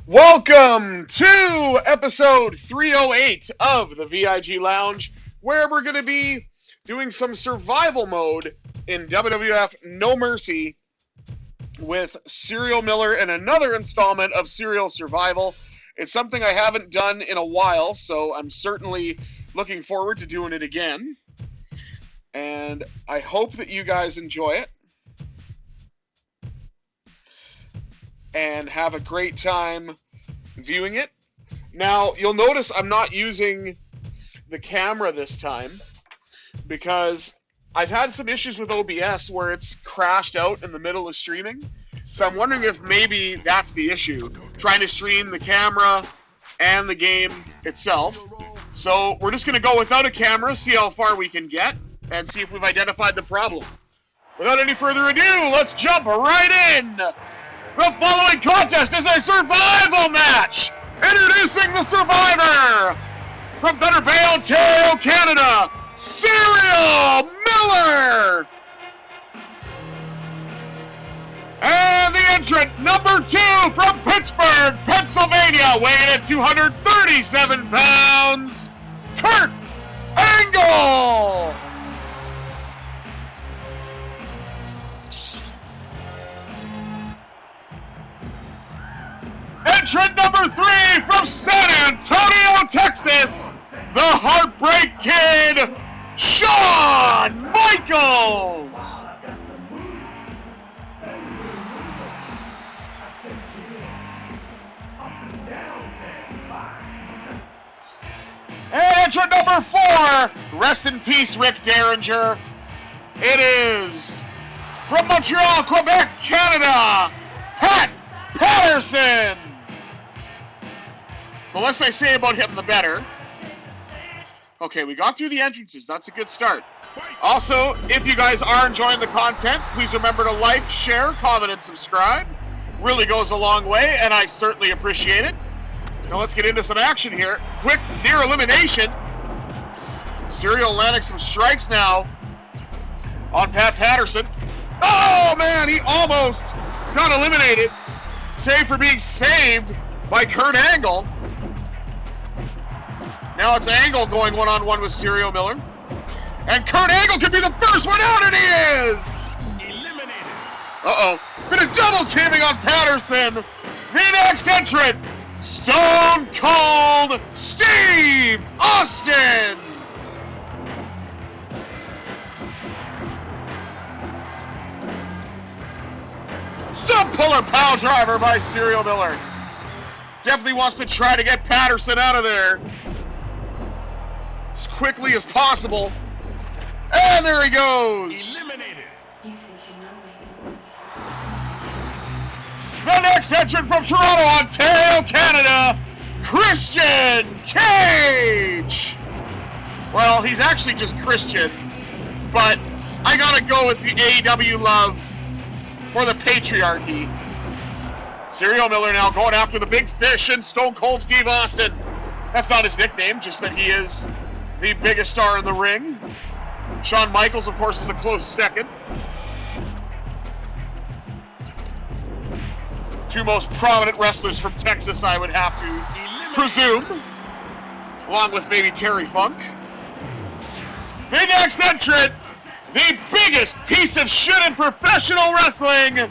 Welcome to episode 308 of the VIG Lounge, where we're going to be doing some survival mode in WWF No Mercy with Serial Miller and another installment of Serial Survival. It's something I haven't done in a while, so I'm certainly looking forward to doing it again. And I hope that you guys enjoy it and have a great time viewing it. Now, you'll notice I'm not using the camera this time because I've had some issues with OBS where it's crashed out in the middle of streaming. So I'm wondering if maybe that's the issue, trying to stream the camera and the game itself. So we're just going to go without a camera, see how far we can get, and see if we've identified the problem. Without any further ado, let's jump right in! The following contest is a survival match! Introducing the survivor! From Thunder Bay, Ontario, Canada, Serial Miller! And the entrant, number 2, from Pittsburgh, Pennsylvania, weighing at 237 pounds, Kurt Angle! Entrant number 3 from San Antonio, Texas, the Heartbreak Kid, Shawn Michaels. And entrant number 4, rest in peace, Rick Derringer. It is from Montreal, Quebec, Canada, Pat Patterson. The less I say about him, the better. Okay, we got through the entrances. That's a good start. Also, if you guys are enjoying the content, please remember to like, share, comment, and subscribe. Really goes a long way, and I certainly appreciate it. Now let's get into some action here. Quick near elimination. Serial landing some strikes now on Pat Patterson. Oh, man, he almost got eliminated. Save for being saved by Kurt Angle. Now it's Angle going one-on-one with Serial Miller. And Kurt Angle could be the first one out, and he is! Eliminated. Uh-oh. Been a double teaming on Patterson. The next entrant, Stone Cold Steve Austin! Stump puller power driver by Serial Miller. Definitely wants to try to get Patterson out of there as quickly as possible. And there he goes. Eliminated. The next entrant from Toronto, Ontario, Canada, Christian Cage. Well, he's actually just Christian, but I gotta go with the AEW love for the patriarchy. Serial Miller now going after the big fish and Stone Cold Steve Austin. That's not his nickname, just that he is the biggest star in the ring. Shawn Michaels, of course, is a close second. Two most prominent wrestlers from Texas, I would have to presume, along with maybe Terry Funk. The next entrant, the biggest piece of shit in professional wrestling,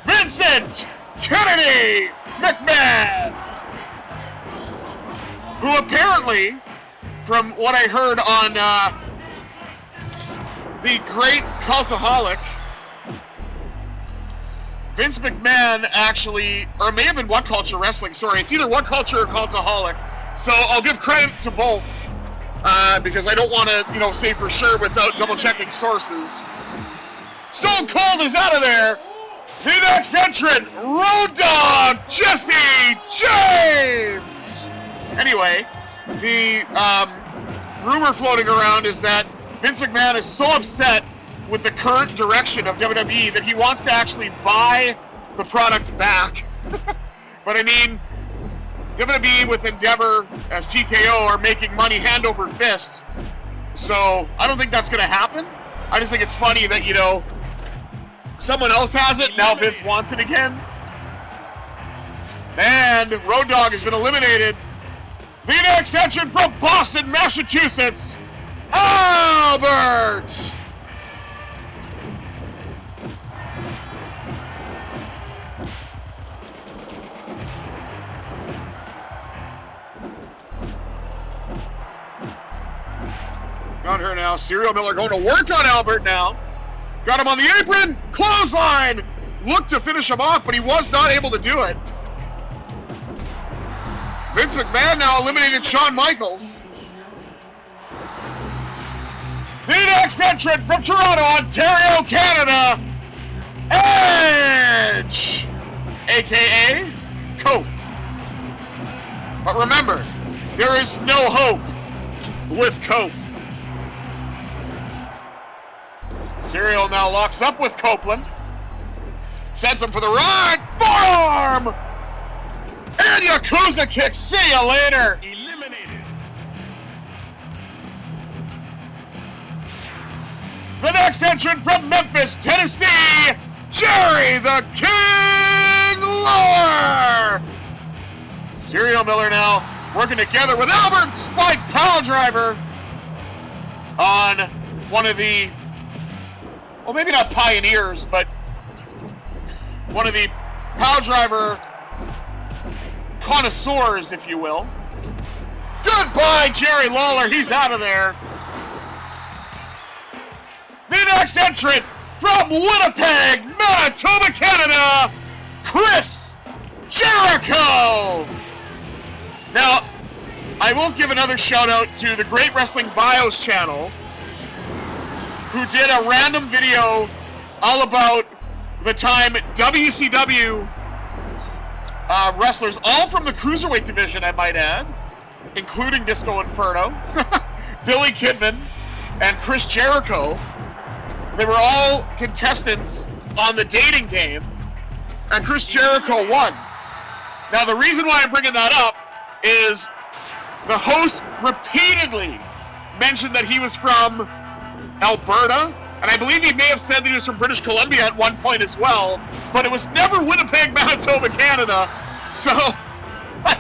Vincent Kennedy McMahon, who apparently, from what I heard on the Great Cultaholic, Vince McMahon actually, or it may have been What Culture Wrestling, sorry, it's either What Culture or Cultaholic, so I'll give credit to both, because I don't want to, say for sure without double-checking sources. Stone Cold is out of there. The next entrant, Road Dogg Jesse James. Anyway, the rumor floating around is that Vince McMahon is so upset with the current direction of WWE that he wants to actually buy the product back. But I mean, WWE with Endeavor as TKO are making money hand over fist. So I don't think that's going to happen. I just think it's funny that, someone else has it, now Vince wants it again. And Road Dogg has been eliminated. The next entrant from Boston, Massachusetts, Albert! Got her now. Serial Miller going to work on Albert now. Got him on the apron. Clothesline. Looked to finish him off, but he was not able to do it. Vince McMahon now eliminated Shawn Michaels. The next entrant from Toronto, Ontario, Canada, Edge, a.k.a. Cope. But remember, there is no hope with Cope. Serial now locks up with Copeland. Sends him for the ride. Forearm! And Yakuza kick. See ya later. Eliminated. The next entrant from Memphis, Tennessee, Jerry the King Lawler. Serial Miller now working together with Albert Spike Piledriver on one of the, well, maybe not pioneers, but one of the Piledriver connoisseurs, if you will. Goodbye, Jerry Lawler. He's out of there. The next entrant from Winnipeg, Manitoba, Canada, Chris Jericho. Now, I will give another shout out to the Great Wrestling Bios channel, who did a random video all about the time WCW wrestlers, all from the Cruiserweight division, I might add, including Disco Inferno, Billy Kidman, and Chris Jericho. They were all contestants on the dating game, and Chris Jericho won. Now, the reason why I'm bringing that up is the host repeatedly mentioned that he was from Alberta, and I believe he may have said that he was from British Columbia at one point as well, but it was never Winnipeg, Manitoba, Canada. So, I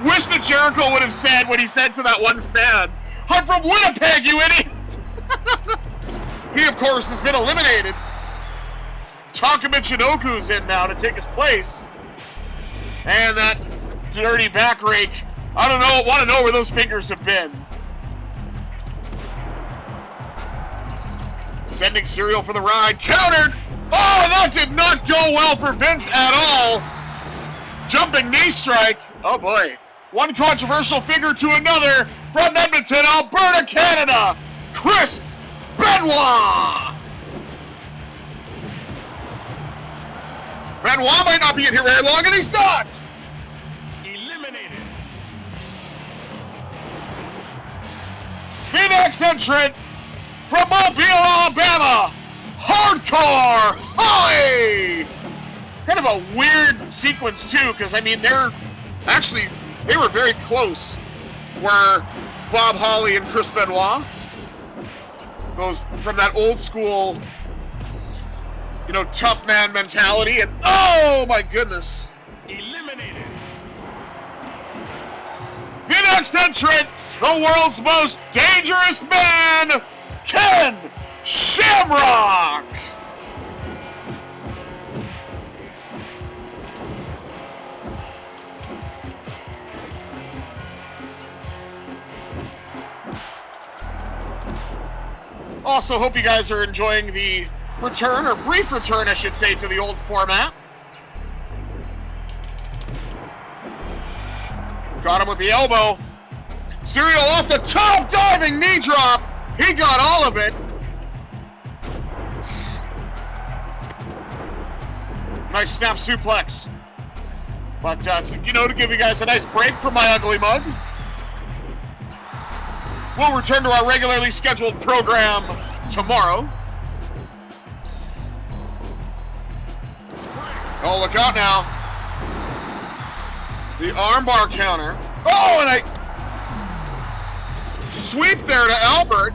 wish that Jericho would have said what he said to that one fan, "I'm from Winnipeg, you idiot!" He, of course, has been eliminated. Taka Michinoku's in now to take his place. And that dirty back rake, I don't know, want to know where those fingers have been. Sending Serial for the ride. Countered! Oh, that did not go well for Vince at all. Jumping knee strike. Oh, boy. One controversial figure to another from Edmonton, Alberta, Canada. Chris Benoit! Benoit might not be in here very long, and he's not! Eliminated. The next entrant from Mobile, Alabama, Hardcore Holly! Kind of a weird sequence, too, because, I mean, they were very close, were Bob Holly and Chris Benoit. Those from that old school, you know, tough man mentality, and oh my goodness. Eliminated. The next entrant, the world's most dangerous man, Ken Shamrock. Also, hope you guys are enjoying the return, or brief return, I should say, to the old format. Got him with the elbow. Serial off the top, diving knee drop. He got all of it. Nice snap suplex. But, you know, to give you guys a nice break from my ugly mug, we'll return to our regularly scheduled program tomorrow. Oh, look out now. The armbar counter. Oh, and I sweep there to Albert.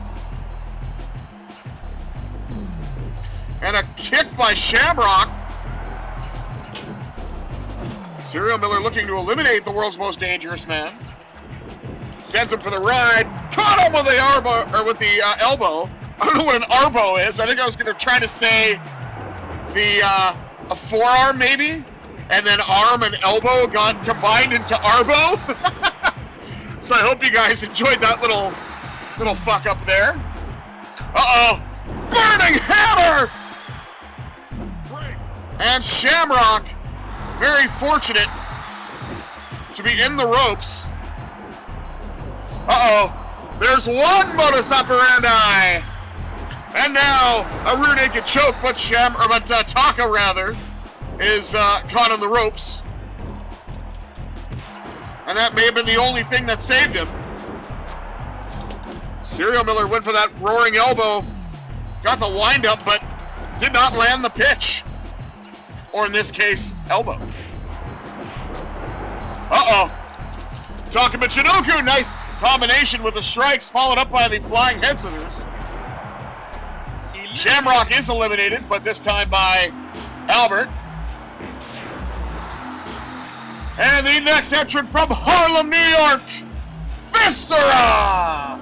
And a kick by Shamrock. Serial Miller looking to eliminate the world's most dangerous man. Sends him for the ride. Caught him with the elbow. I don't know what an arbo is. I think I was going to try to say a forearm maybe, and then arm and elbow got combined into arbo. So I hope you guys enjoyed that little fuck up there. Uh-oh. Burning hammer! And Shamrock, very fortunate to be in the ropes. Uh-oh. There's one modus operandi. And now a rear naked choke, but Taka rather is caught on the ropes. And that may have been the only thing that saved him. Serial Miller went for that roaring elbow, got the wind-up, but did not land the pitch. Or in this case, elbow. Uh-oh. Taka Michinoku, nice combination with the strikes, followed up by the flying head scissors. Shamrock is eliminated, but this time by Albert. And the next entrant from Harlem, New York, Viscera!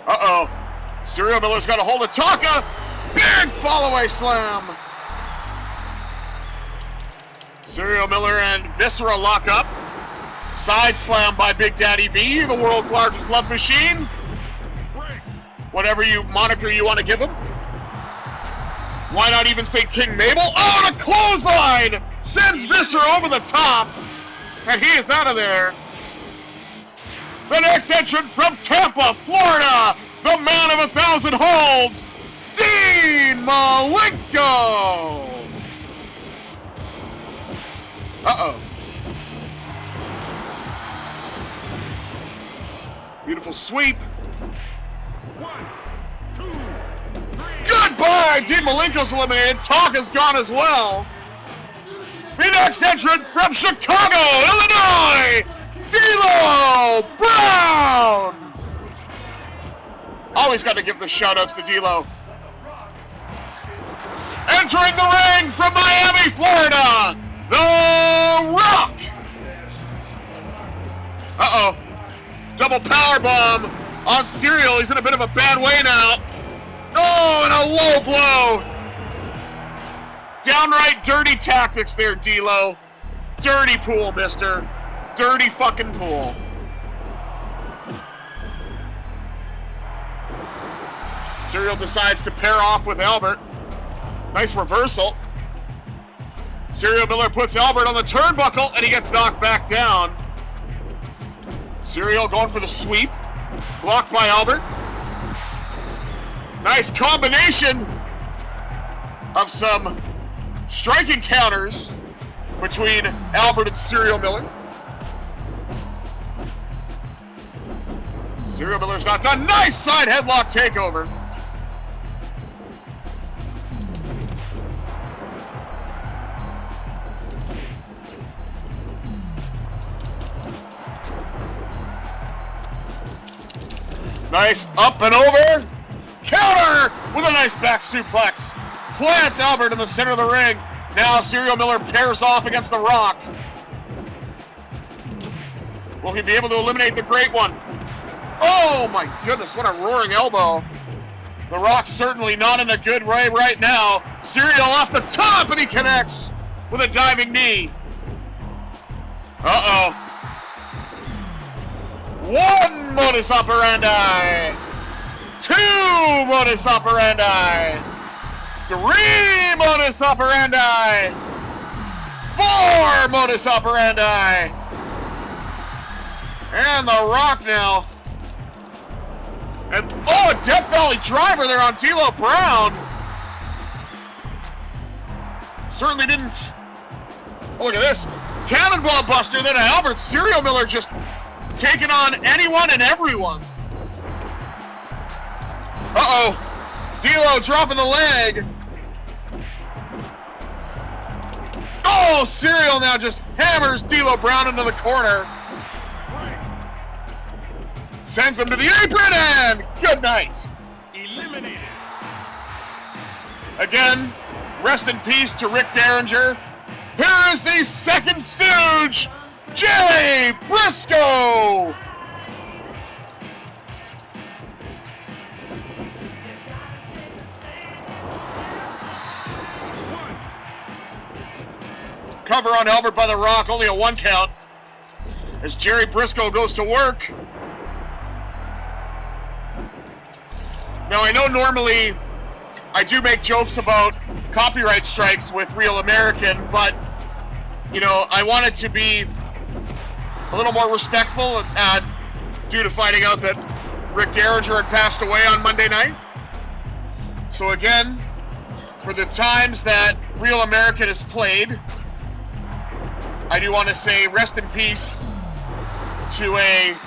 Uh-oh. Serial Miller's got a hold of Taka. Big fall-away slam. Serial Miller and Viscera lock up. Side slam by Big Daddy V, the world's largest love machine. Whatever moniker you want to give him. Why not even say King Mabel? Oh, the clothesline sends Viscera over the top. And he is out of there. The next entrant from Tampa, Florida, the man of 1,000 holds, Dean Malenko. Uh-oh. Beautiful sweep. 1, 2, 3. Goodbye! Dean Malenko's eliminated. Taka's gone as well. The next entrant from Chicago, Illinois, D'Lo Brown! Always got to give the shout-outs to D'Lo. Entering the ring from Miami, Florida, The Rock! Uh-oh. Double powerbomb on Serial. He's in a bit of a bad way now. Oh, and a low blow. Downright dirty tactics there, D'Lo. Dirty pool, mister. Dirty fucking pool. Serial decides to pair off with Albert. Nice reversal. Serial Miller puts Albert on the turnbuckle, and he gets knocked back down. Serial going for the sweep. Blocked by Albert. Nice combination of some striking counters between Albert and Serial Miller. Serial Miller's not done. Nice side headlock takeover. Nice up and over. Counter with a nice back suplex. Plants Albert in the center of the ring. Now Serial Miller pairs off against The Rock. Will he be able to eliminate the Great One? Oh my goodness, what a roaring elbow. The Rock's certainly not in a good way right now. Serial off the top, and he connects with a diving knee. Uh-oh. One modus operandi. Two modus operandi. Three modus operandi. Four modus operandi. And The Rock now. And oh, a Death Valley driver there on D'Lo Brown. Certainly didn't. Oh, look at this. Cannonball Buster, then Albert. Serial Miller just taking on anyone and everyone. Uh-oh. D'Lo dropping the leg. Oh, Serial now just hammers D'Lo Brown into the corner. Sends him to the apron, and good night. Eliminated. Again, rest in peace to Rick Derringer. Here is the second stooge, Jay Briscoe. Cover on Albert by the Rock, only a 1 count. As Jerry Briscoe goes to work. Now I know normally I do make jokes about copyright strikes with Real American, but you know, I wanted to be a little more respectful due to finding out that Rick Derringer had passed away on Monday night. So again, for the times that Real American is played, I do want to say rest in peace to a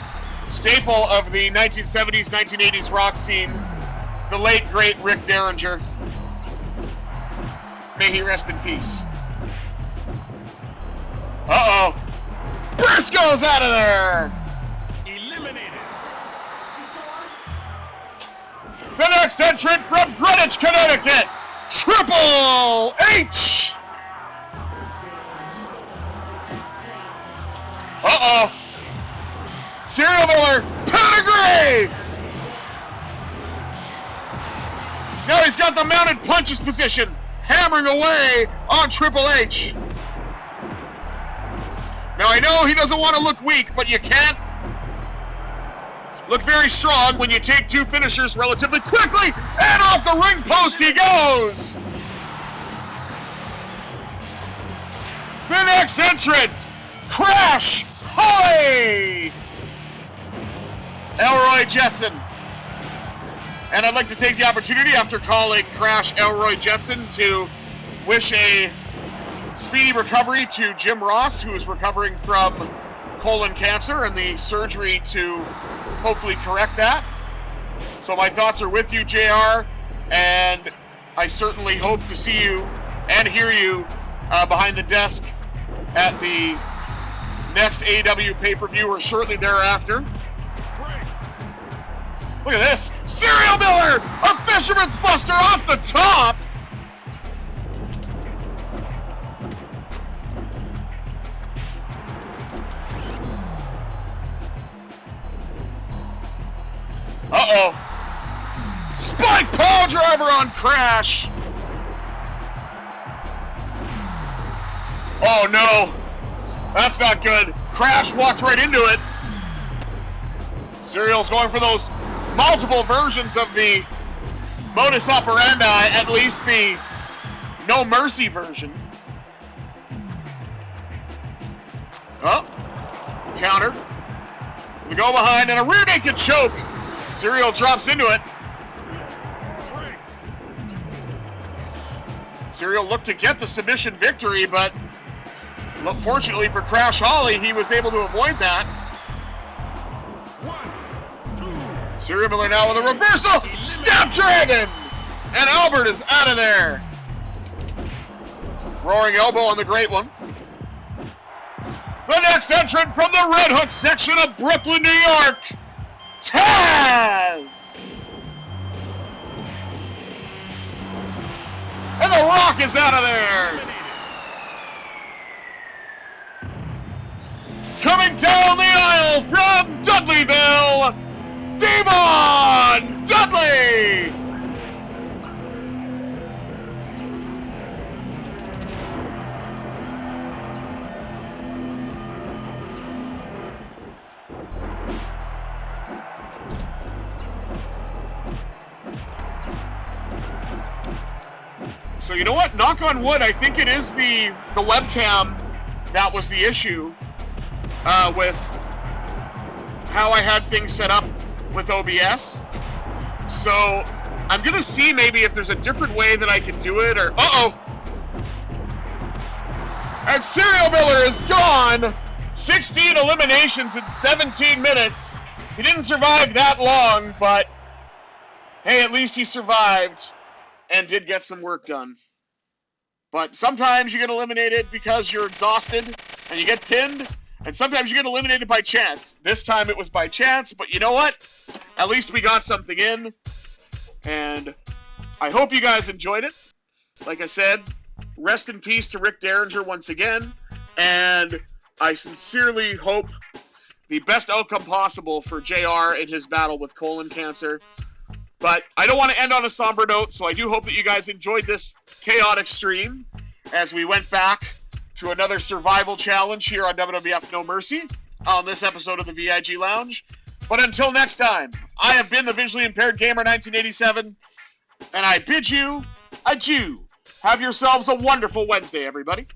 staple of the 1970s, 1980s rock scene, the late, great Rick Derringer. May he rest in peace. Uh-oh. Briscoe's out of there! Eliminated. The next entrant from Greenwich, Connecticut, Triple H! Uh-oh. Serial Miller, pedigree! Now he's got the mounted punches position, hammering away on Triple H. Now I know he doesn't want to look weak, but you can't look very strong when you take 2 finishers relatively quickly, and off the ring post he goes! The next entrant, Crash Holly! Elroy Jetson. And I'd like to take the opportunity, after calling Crash Elroy Jetson, to wish a speedy recovery to Jim Ross, who is recovering from colon cancer and the surgery to hopefully correct that. So my thoughts are with you, JR, and I certainly hope to see you and hear you behind the desk at the next AEW pay-per-view or shortly thereafter. Look at this. Serial Miller! A Fisherman's Buster off the top! Uh-oh. Spike pile driver on Crash! Oh no. That's not good. Crash walked right into it. Serial's going for those multiple versions of the modus operandi, at least the no mercy version. Oh, counter. The go behind and a rear naked choke. Serial drops into it. Serial looked to get the submission victory, but fortunately for Crash Holly, he was able to avoid that. Serial Miller now with a reversal, Snapdragon! And Albert is out of there. Roaring elbow on the great one. The next entrant from the Red Hook section of Brooklyn, New York, Taz! And The Rock is out of there. Coming down the aisle from Dudleyville, Devon Dudley! So you know what? Knock on wood, I think it is the webcam that was the issue with how I had things set up with OBS. So I'm gonna see maybe if there's a different way that I can do it, or and Serial Miller is gone. 16 eliminations in 17 minutes. He didn't survive that long, but hey, at least he survived and did get some work done. But sometimes you get eliminated because you're exhausted and you get pinned, And sometimes you get eliminated by chance. This time it was by chance, but you know what? At least we got something in. And I hope you guys enjoyed it. Like I said, rest in peace to Rick Derringer once again. And I sincerely hope the best outcome possible for JR in his battle with colon cancer. But I don't want to end on a somber note, so I do hope that you guys enjoyed this chaotic stream as we went back to another survival challenge here on WWF No Mercy on this episode of the VIG Lounge. But until next time, I have been the Visually Impaired Gamer 1987, and I bid you adieu. Have yourselves a wonderful Wednesday, everybody.